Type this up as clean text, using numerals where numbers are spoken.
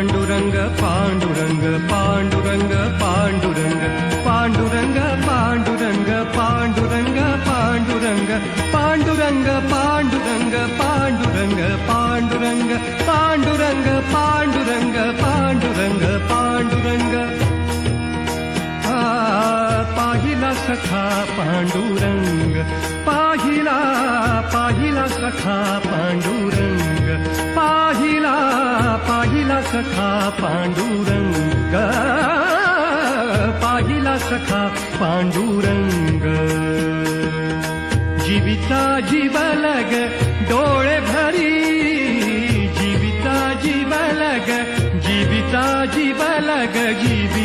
पांडुरंग पांडुरंग पांडुरंग पांडुरंग पांडुरंग पांडुरंग पांडुरंग पांडुरंग पांडुरंग पांडुरंग पांडुरंग पांडुरंग पांडुरंग पांडुरंग पांडुरंग पांडुरंग पाहिला सखा पांडुरंग पाहिला पाहिला सखा पांडुरंग पाहिला पाहिला सखा पांडुरंग पाहिला सखा पांडुरंग जीविता जीवलग डोळे भरी जीविता जीवलग जीविता जीवलग जीविता